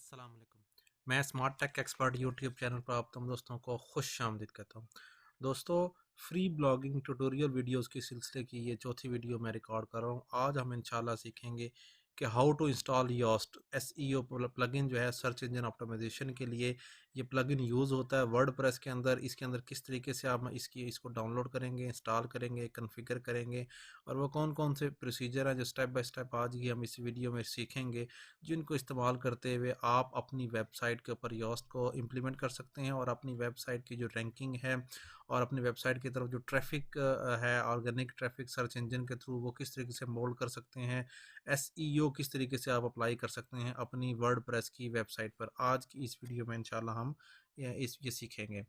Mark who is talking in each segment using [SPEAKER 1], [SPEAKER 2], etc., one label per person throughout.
[SPEAKER 1] अस्सलाम वालेकुम। मैं Smart Tech Expert YouTube channel पर आप तमाम दोस्तों को खुश आमदीद कहता हूँ। दोस्तों, फ्री ब्लॉगिंग ट्यूटोरियल वीडियोस की सिलसिले की ये चौथी वीडियो मैं रिकॉर्ड कर रहा हूँ। आज हम इंशाल्लाह सीखेंगे कि how to install Yoast SEO plugin जो है सर्च इंजन ऑप्टिमाइजेशन के लिए। ये प्लगइन यूज़ होता है वर्डप्रेस के अंदर। इसके अंदर किस तरीके से आप इसको डाउनलोड करेंगे, इंस्टॉल करेंगे, कॉन्फ़िगर करेंगे और वो कौन कौन से प्रोसीजर हैं जो स्टेप बाय स्टेप आज ही हम इस वीडियो में सीखेंगे, जिनको इस्तेमाल करते हुए आप अपनी वेबसाइट के ऊपर योस्ट को इम्प्लीमेंट कर सकते हैं और अपनी वेबसाइट की जो रैंकिंग है और अपनी वेबसाइट की तरफ जो ट्रैफिक है, ऑर्गेनिक ट्रैफिक सर्च इंजन के थ्रू वो किस तरीके से मोल्ड कर सकते हैं, एसईओ किस तरीके से आप अप्लाई कर सकते हैं अपनी वर्डप्रेस की वेबसाइट पर। आज की इस वीडियो में इंशाल्लाह हम ये सीखेंगे।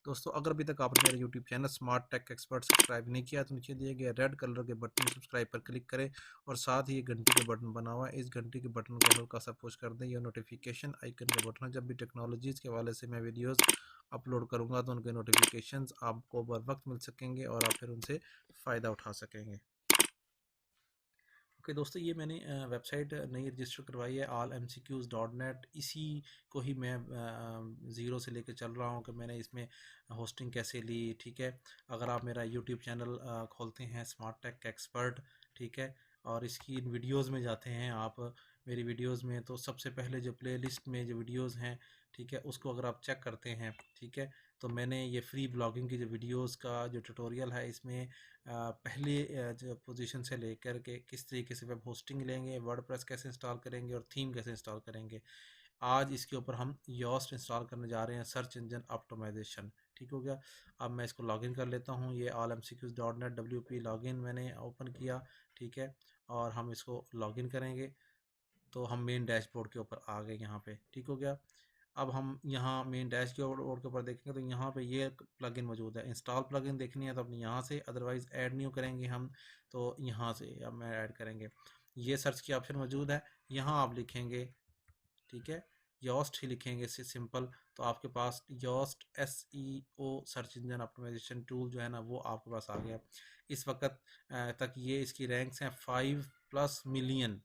[SPEAKER 1] दोस्तों, अगर अभी तक आपने मेरा YouTube channel Smart Tech Expert subscribe नहीं किया तो नीचे दिए गए रेड कलर के बटन सब्सक्राइब पर क्लिक करें और साथ ही ये घंटी के बटन बना हुआ है, इस घंटी के बटन को हल्का सा पुश कर दें। यह नोटिफिकेशन आइकन का बटन है। जब भी टेक्नोलॉजीज़ के हवाले से मैं वीडियोस अपलोड करूंगा तो उनके नोटिफिकेशंस आपको बर वक्त मिल सकेंगे और आप फिर उनसे फ़ायदा उठा सकेंगे। ओके दोस्तों, ये मैंने वेबसाइट नई रजिस्टर करवाई है allmcqs.net। इसी को ही मैं ज़ीरो से लेकर चल रहा हूँ कि मैंने इसमें होस्टिंग कैसे ली। ठीक है, अगर आप मेरा यूट्यूब चैनल खोलते हैं स्मार्ट टेक एक्सपर्ट, ठीक है, और इसकी इन वीडियोस में जाते हैं आप मेरी वीडियोस में, तो सबसे पहले जो प्लेलिस्ट में जो वीडियोस हैं, ठीक है, उसको अगर आप चेक करते हैं, ठीक है, तो मैंने ये फ्री ब्लॉगिंग की जो वीडियोस का जो ट्यूटोरियल है इसमें पहले जो पोजीशन से लेकर के किस तरीके से वेब होस्टिंग लेंगे, वर्डप्रेस कैसे इंस्टॉल करेंगे और थीम कैसे इंस्टॉल करेंगे, आज इसके ऊपर हम योस्ट इंस्टॉल करने जा रहे हैं सर्च इंजन ऑप्टिमाइजेशन। ठीक हो गया। अब मैं इसको लॉगिन कर लेता हूँ। ये allmcqs.net WP लॉगिन मैंने ओपन किया, ठीक है, और हम इसको लॉगिन करेंगे तो हम मेन डैशबोर्ड के ऊपर आ गए यहाँ पे। ठीक हो गया। अब हम यहाँ मेन डैशबोर्ड के ऊपर देखेंगे तो यहाँ पे ये प्लगइन मौजूद है। इंस्टॉल प्लगइन देखनी है तो अपने यहाँ से, अदरवाइज़ ऐड न्यू करेंगे हम तो यहाँ से अब मैं ऐड करेंगे। ये सर्च की ऑप्शन मौजूद है, यहाँ आप लिखेंगे, ठीक है, योस्ट ही लिखेंगे इससे सिंपल, तो आपके पास Yoast SEO search engine optimization tool जो है ना वो आपके पास आ गया। इस वक्त तक ये इसकी रैंक्स हैं 5+ मिलियन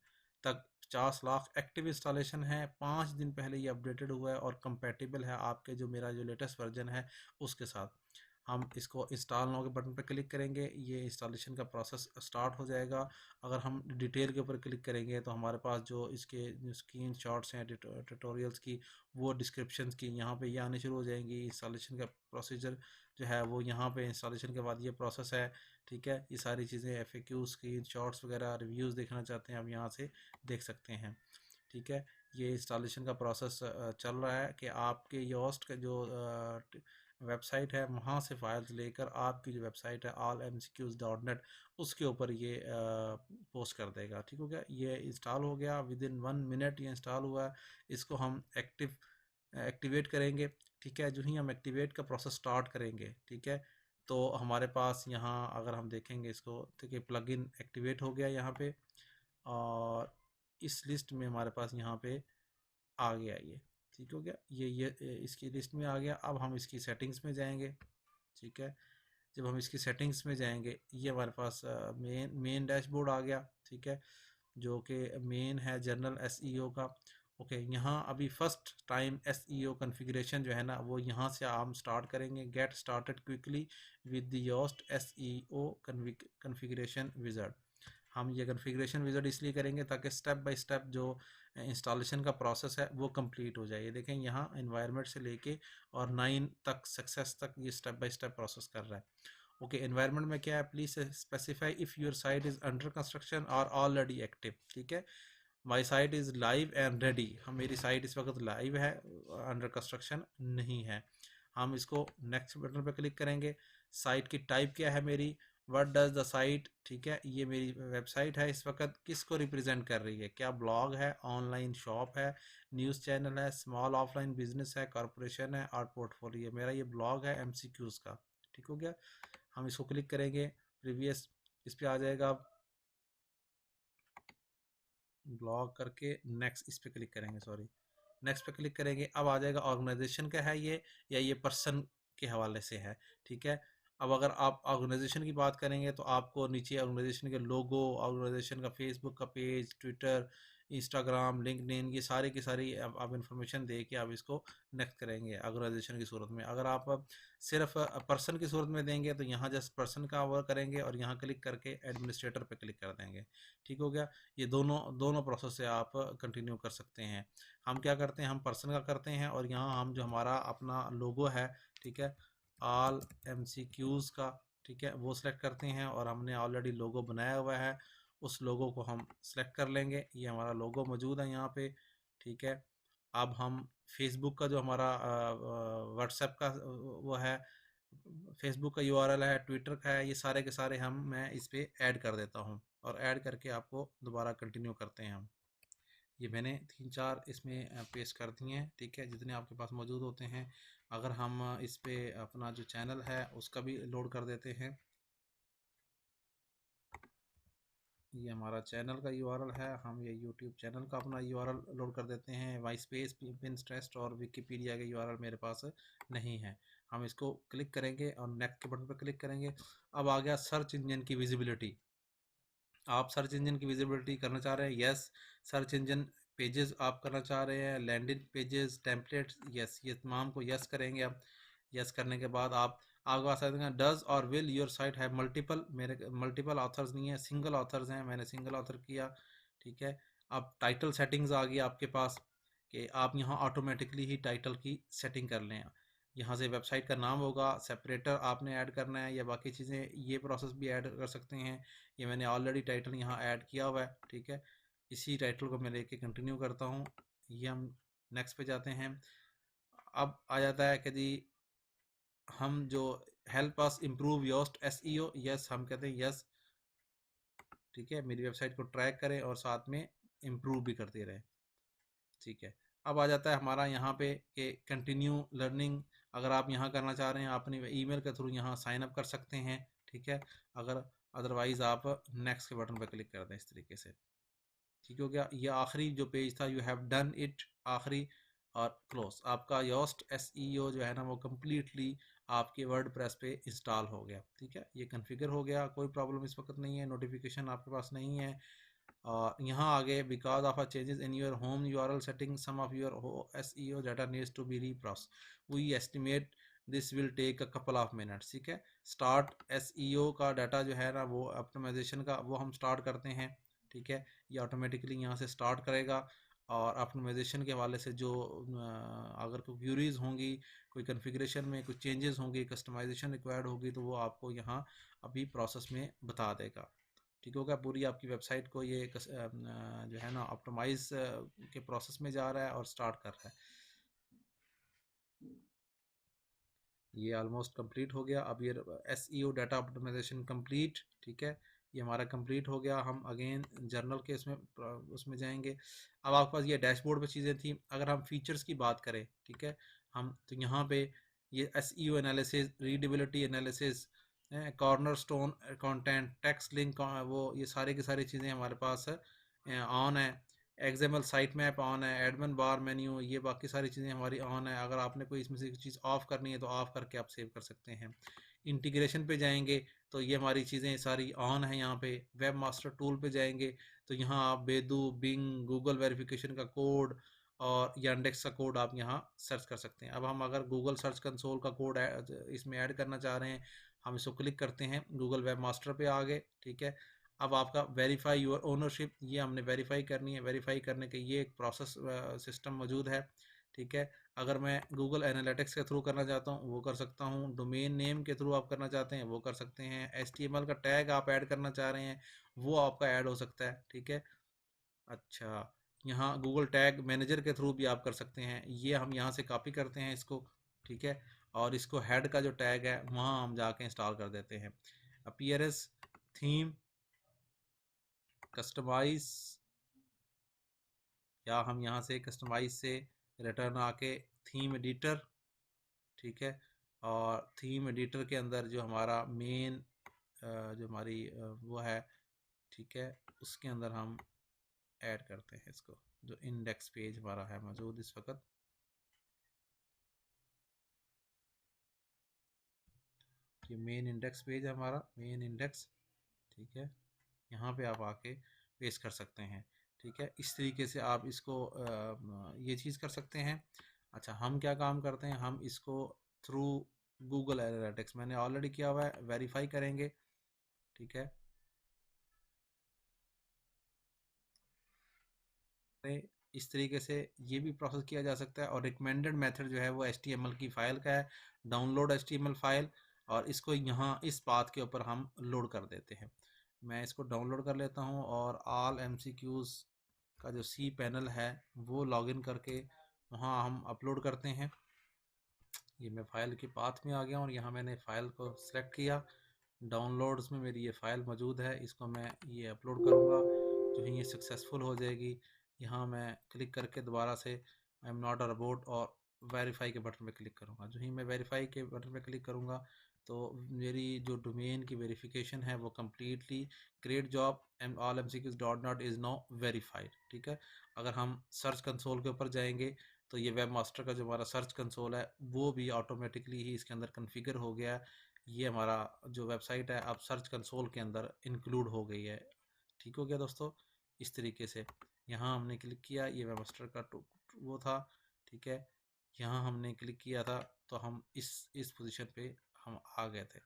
[SPEAKER 1] तक, 50 लाख एक्टिव इंस्टॉलेशन है। 5 दिन पहले ये अपडेटेड हुआ है और कंपेटिबल है आपके जो मेरा जो लेटेस्ट वर्जन है उसके साथ। हम इसको इंस्टॉल नाउ के बटन पर क्लिक करेंगे, ये इंस्टॉलेशन का प्रोसेस स्टार्ट हो जाएगा। अगर हम डिटेल के ऊपर क्लिक करेंगे तो हमारे पास जो इसके स्क्रीन शॉट्स हैं ट्यूटोरियल्स की, वो डिस्क्रिप्शन की यहाँ पे ये आने शुरू हो जाएंगी। इंस्टॉलेशन का प्रोसीजर जो है वो यहाँ पे इंस्टॉलेशन के बाद ये प्रोसेस है, ठीक है। ये सारी चीज़ें FAQ स्क्रीन शॉट्स वगैरह रिव्यूज़ देखना चाहते हैं आप यहाँ से देख सकते हैं, ठीक है। ये इंस्टॉलेशन का प्रोसेस चल रहा है कि आपके योस्ट का जो वेबसाइट है वहाँ से फाइल्स लेकर आपकी जो वेबसाइट है allmcqs.net उसके ऊपर ये पोस्ट कर देगा। ठीक हो गया। ये इंस्टॉल हो गया, विद इन 1 मिनट ये इंस्टॉल हुआ है। इसको हम एक्टिवेट करेंगे, ठीक है। जो ही हम एक्टिवेट का प्रोसेस स्टार्ट करेंगे, ठीक है, तो हमारे पास यहाँ अगर हम देखेंगे इसको, ठीक है, प्लगइन एक्टिवेट हो गया यहाँ पे और इस लिस्ट में हमारे पास यहाँ पे आ गया ये। ठीक हो गया, ये इसकी लिस्ट में आ गया। अब हम इसकी सेटिंग्स में जाएंगे, ठीक है। जब हम इसकी सेटिंग्स में जाएंगे ये हमारे पास मेन डैशबोर्ड आ गया, ठीक है, जो कि मेन है जनरल एसईओ का। ओके, यहाँ अभी फर्स्ट टाइम एसईओ कॉन्फ़िगरेशन जो है ना वो यहाँ से हम स्टार्ट करेंगे। Get started quickly with the Yoast SEO configuration wizard. हम ये कॉन्फ़िगरेशन विज़ार्ड इसलिए करेंगे ताकि स्टेप बाय स्टेप जो इंस्टॉलेशन का प्रोसेस है वो कंप्लीट हो जाए। ये देखें यहाँ एनवायरनमेंट से लेके और 9 तक सक्सेस तक ये स्टेप बाय स्टेप प्रोसेस कर रहा है। ओके, एनवायरनमेंट में क्या है, please specify if your site is under construction और ऑलरेडी एक्टिव। ठीक है, my site is live and ready. हम मेरी साइट इस वक्त लाइव है, अंडर कंस्ट्रक्शन नहीं है। हम इसको नेक्स्ट बटन पर क्लिक करेंगे। साइट की टाइप क्या है मेरी, व्हाट डज द साइट, ठीक है, ये मेरी वेबसाइट है। इस वक्त किसको रिप्रेजेंट कर रही है, क्या ब्लॉग है, ऑनलाइन शॉप है, न्यूज़ चैनल है, स्मॉल ऑफलाइन बिजनेस है, कॉरपोरेशन है और पोर्टफोलियो। मेरा ये ब्लॉग है MCQs का। ठीक हो गया। हम इसको क्लिक करेंगे, प्रीवियस इस पे आ जाएगा, ब्लॉग करके नेक्स्ट इस पे क्लिक करेंगे, सॉरी, नेक्स्ट पे क्लिक करेंगे। अब आ जाएगा ऑर्गेनाइजेशन का है ये या ये पर्सन के हवाले से है, ठीक है। अब अगर आप ऑर्गेनाइजेशन की बात करेंगे तो आपको नीचे ऑर्गेनाइजेशन के लोगो, ऑर्गेनाइजेशन का फेसबुक का पेज, ट्विटर, इंस्टाग्राम, लिंक्डइन, ये सारी की सारी आप इन्फॉर्मेशन दे के आप इसको नेक्स्ट करेंगे ऑर्गेनाइजेशन की सूरत में। अगर आप सिर्फ पर्सन की सूरत में देंगे तो यहाँ जस्ट पर्सन का वर्क करेंगे और यहाँ क्लिक करके एडमिनिस्ट्रेटर पे क्लिक कर देंगे। ठीक हो गया। ये दोनों दोनों प्रोसेस से आप कंटिन्यू कर सकते हैं। हम क्या करते हैं, हम पर्सन का करते हैं और यहाँ हम जो हमारा अपना लोगो है, ठीक है, ऑल MCQs का, ठीक है, वो सिलेक्ट करते हैं और हमने ऑलरेडी लोगो बनाया हुआ है, उस लोगो को हम सेलेक्ट कर लेंगे। ये हमारा लोगो मौजूद है यहाँ पे, ठीक है। अब हम फेसबुक का जो हमारा व्हाट्सएप का वो है, फेसबुक का URL है, ट्विटर का है, ये सारे के सारे मैं इस पर ऐड कर देता हूँ और ऐड करके आपको दोबारा कंटिन्यू करते हैं हम। ये मैंने 3-4 इसमें पेस्ट कर दिए हैं, ठीक है, जितने आपके पास मौजूद होते हैं। अगर हम इस पे अपना जो चैनल है उसका भी लोड कर देते हैं, ये हमारा चैनल का URL है, हम ये यूट्यूब चैनल का अपना URL लोड कर देते हैं। माइस्पेस, पिंटरेस्ट और विकिपीडिया के URL मेरे पास नहीं है। हम इसको क्लिक करेंगे और नेक्स्ट के बटन पर क्लिक करेंगे। अब आ गया सर्च इंजन की विजिबिलिटी। आप सर्च इंजन की विजिबिलिटी करना चाह रहे हैं, यस। सर्च इंजन पेजेस आप करना चाह रहे हैं, लैंडिंग पेजेस, टेम्पलेट्स, यस, ये तमाम को यस करेंगे आप। यस करने के बाद आप आगे आ सकते हैं, डज और विल योर साइट है मल्टीपल, मेरे मल्टीपल ऑथर्स नहीं है, सिंगल ऑथर्स हैं, मैंने सिंगल ऑथर किया, ठीक है। अब टाइटल सेटिंग्स आ गई आपके पास कि आप यहाँ ऑटोमेटिकली ही टाइटल की सेटिंग कर लें। यहाँ से वेबसाइट का नाम होगा, सेपरेटर आपने ऐड करना है या बाकी चीज़ें, ये प्रोसेस भी ऐड कर सकते हैं। ये मैंने ऑलरेडी टाइटल यहाँ ऐड किया हुआ है, ठीक है। इसी टाइटल को मैं लेके कंटिन्यू करता हूँ। ये हम नेक्स्ट पे जाते हैं। अब आ जाता है कि जी हम जो help us improve Yoast SEO, yes हम कहते हैं यस, ठीक है। मेरी वेबसाइट को ट्रैक करें और साथ में इम्प्रूव भी करते रहें, ठीक है। अब आ जाता है हमारा यहाँ पे कि कंटिन्यू लर्निंग। अगर आप यहाँ करना चाह रहे हैं, आप अपनी ईमेल के थ्रू यहाँ साइन अप कर सकते हैं, ठीक है। अगर अदरवाइज़ आप नेक्स्ट के बटन पर क्लिक कर दें इस तरीके से, ठीक हो गया। ये आखिरी जो पेज था, यू हैव डन इट, आखिरी, और क्लोज। आपका योस्ट SEO जो है ना वो कम्प्लीटली आपके वर्डप्रेस पे इंस्टॉल हो गया, ठीक है। ये कॉन्फ़िगर हो गया, कोई प्रॉब्लम इस वक्त नहीं है, नोटिफिकेशन आपके पास नहीं है। और यहाँ आगे because of a changes in your home URL setting some of your SEO data needs to be reprocess, we estimate this will take a couple of minutes, ठीक है। स्टार्ट SEO का डाटा जो है ना वो ऑप्टिमाइजेशन का वो हम स्टार्ट करते हैं, ठीक है। ये ऑटोमेटिकली यहाँ से स्टार्ट करेगा और ऑप्टिमाइजेशन के हवाले से जो अगर कोई क्यूरीज होंगी, कोई कॉन्फ़िगरेशन में कुछ चेंजेस होंगे, कस्टमाइजेशन रिक्वायर्ड होगी, तो वो आपको यहाँ अभी प्रोसेस में बता देगा, ठीक होगा। पूरी आपकी वेबसाइट को ये जो है ना ऑप्टिमाइज के प्रोसेस में जा रहा है और स्टार्ट कर रहा है। ये ऑलमोस्ट कंप्लीट हो गया। अब ये SEO डाटा ऑप्टिमाइजेशन कंप्लीट, ठीक है, ये हमारा कंप्लीट हो गया। हम अगेन जर्नल के उसमें जाएंगे। अब आपके पास ये डैशबोर्ड पे चीज़ें थी। अगर हम फीचर्स की बात करें, ठीक है, हम तो यहाँ पे ये SEO analysis, readability analysis, corner stone content, text link, वो ये सारी की सारी चीज़ें हमारे पास ऑन है। XML साइट मैप ऑन है, एडमिन बार मेन्यू, ये बाकी सारी चीज़ें हमारी ऑन है। अगर आपने कोई इसमें से चीज़ ऑफ़ करनी है तो ऑफ़ करके आप सेव कर सकते हैं। इंटीग्रेशन पे जाएंगे तो ये हमारी चीज़ें सारी ऑन है। यहाँ पे वेब मास्टर टूल पे जाएंगे तो यहाँ आप बेदू, बिंग, गूगल वेरिफिकेशन का कोड और यांडेक्स का कोड आप यहाँ सर्च कर सकते हैं। अब हम अगर गूगल सर्च कंसोल का कोड इसमें ऐड करना चाह रहे हैं, हम इसको क्लिक करते हैं, गूगल वेब मास्टर पे आ गए, ठीक है। अब आपका वेरीफाई योर ओनरशिप, ये हमने वेरीफाई करनी है। वेरीफाई करने के ये एक प्रोसेस सिस्टम मौजूद है, ठीक है। अगर मैं गूगल एनालिटिक्स के थ्रू करना चाहता हूँ वो कर सकता हूँ, डोमेन नेम के थ्रू आप करना चाहते हैं वो कर सकते हैं, HTML का टैग आप ऐड करना चाह रहे हैं वो आपका ऐड हो सकता है, ठीक है। अच्छा, यहाँ गूगल टैग मैनेजर के थ्रू भी आप कर सकते हैं। ये हम यहाँ से कॉपी करते हैं इसको, ठीक है, और इसको हेड का जो टैग है वहाँ हम जाके इंस्टॉल कर देते हैं। अपीयरेंस, थीम, कस्टमाइज, या हम यहाँ से कस्टमाइज से रिटर्न आके थीम एडिटर, ठीक है, और थीम एडिटर के अंदर जो हमारा मेन जो हमारी वो है, ठीक है, उसके अंदर हम ऐड करते हैं इसको, जो इंडेक्स पेज हमारा है मौजूद इस वक्त। ये मेन इंडेक्स पेज है हमारा, मेन इंडेक्स, ठीक है। यहाँ पे आप आके पेस्ट कर सकते हैं, ठीक है, इस तरीके से आप इसको ये चीज़ कर सकते हैं। अच्छा, हम क्या काम करते हैं, हम इसको थ्रू गूगल एनालिटिक्स मैंने ऑलरेडी किया हुआ है, वेरीफाई करेंगे। ठीक है, इस तरीके से ये भी प्रोसेस किया जा सकता है। और रिकमेंडेड मेथड जो है वो HTML की फ़ाइल का है, डाउनलोड HTML फ़ाइल, और इसको यहाँ इस पाथ के ऊपर हम लोड कर देते हैं। मैं इसको डाउनलोड कर लेता हूँ और ऑल MCQs का जो सी पैनल है वो लॉगिन करके वहाँ हम अपलोड करते हैं। ये मैं फ़ाइल के पाथ में आ गया और यहाँ मैंने फ़ाइल को सिलेक्ट किया। डाउनलोड्स में मेरी ये फ़ाइल मौजूद है, इसको मैं ये अपलोड करूँगा। जो ही ये सक्सेसफुल हो जाएगी, यहाँ मैं क्लिक करके दोबारा से I am not a robot और वेरीफाई के बटन पे क्लिक करूँगा। जो ही मैं वेरीफाई के बटन पे क्लिक करूँगा तो मेरी जो डोमेन की वेरिफिकेशन है वो completely great job and all mcqs.net is now verified. ठीक है, अगर हम सर्च कंसोल के ऊपर जाएंगे तो ये वेब मास्टर का जो हमारा सर्च कंसोल है वो भी ऑटोमेटिकली ही इसके अंदर कॉन्फ़िगर हो गया है। ये हमारा जो वेबसाइट है अब सर्च कंसोल के अंदर इंक्लूड हो गई है। ठीक हो गया दोस्तों, इस तरीके से यहाँ हमने क्लिक किया, ये वेब मास्टर का वो था। ठीक है, यहाँ हमने क्लिक किया था तो हम इस पोजीशन पे हम आ गए थे।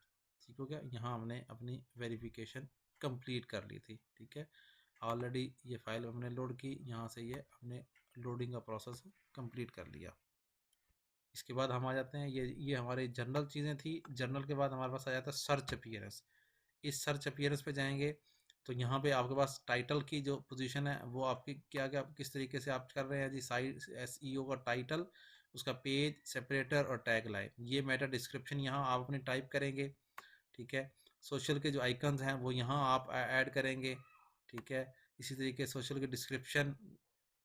[SPEAKER 1] ठीक हो गया, यहाँ हमने अपनी वेरिफिकेशन कंप्लीट कर ली थी। ठीक है, ऑलरेडी ये फाइल हमने लोड की, यहाँ से ये हमने लोडिंग का प्रोसेस कंप्लीट कर लिया। इसके बाद हम आ जाते हैं, ये हमारे जनरल चीज़ें थी। जनरल के बाद हमारे पास आ जाता है सर्च अपीयरेंस। इस सर्च अपीयरेंस पे जाएंगे तो यहाँ पे आपके पास टाइटल की जो पोजीशन है वो आपकी क्या क्या किस तरीके से आप कर रहे हैं जी। साइट SEO का टाइटल, उसका पेज सेपरेटर और टैग लाइन, ये मेटा डिस्क्रिप्शन यहाँ आप अपने टाइप करेंगे। ठीक है, सोशल के जो आइकन्स हैं वो यहाँ आप ऐड करेंगे। ठीक है, इसी तरीके सोशल के डिस्क्रिप्शन,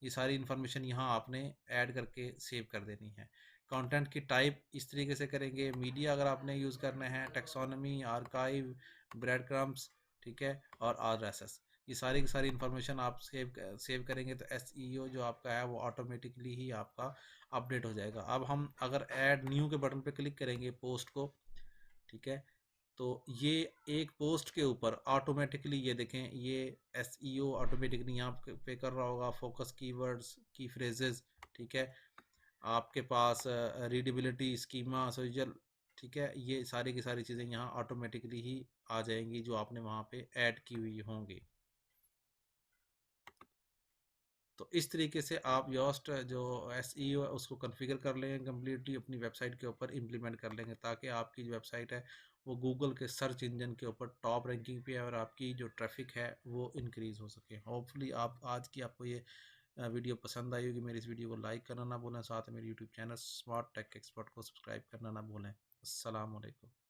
[SPEAKER 1] ये सारी इन्फॉर्मेशन यहाँ आपने ऐड करके सेव कर देनी है। कंटेंट की टाइप इस तरीके से करेंगे। मीडिया अगर आपने यूज़ करना है, टेक्सोनॉमी, आर्काइव, ब्रेड क्रम्स, ठीक है, और RSS, ये सारी की सारी इन्फॉर्मेशन आप सेव करेंगे तो SEO जो आपका है वो ऑटोमेटिकली ही आपका अपडेट हो जाएगा। अब हम अगर ऐड न्यू के बटन पे क्लिक करेंगे पोस्ट को, ठीक है, तो ये एक पोस्ट के ऊपर ऑटोमेटिकली ये देखें ये SEO ऑटोमेटिकली यहाँ पे कर रहा होगा। फोकस कीवर्ड्स, की फ्रेजेस, ठीक है, आपके पास रीडेबिलिटी, स्कीमा, सोशल, ठीक है, ये सारी की सारी चीज़ें यहाँ ऑटोमेटिकली ही आ जाएंगी जो आपने वहाँ पे ऐड की हुई होंगी। तो इस तरीके से आप योस्ट जो SEO है उसको कॉन्फ़िगर कर लेंगे, कम्प्लीटली अपनी वेबसाइट के ऊपर इम्प्लीमेंट कर लेंगे ताकि आपकी जो वेबसाइट है वो गूगल के सर्च इंजन के ऊपर टॉप रैंकिंग पे है और आपकी जो ट्रैफिक है वो इंक्रीज़ हो सके। होपफुली आप आज की आपको ये वीडियो पसंद आई होगी। मेरी इस वीडियो को लाइक करना ना भूलें, साथ में मेरे YouTube channel Smart Tech Expert को सब्सक्राइब करना ना भूलें। अस्सलाम वालेकुम।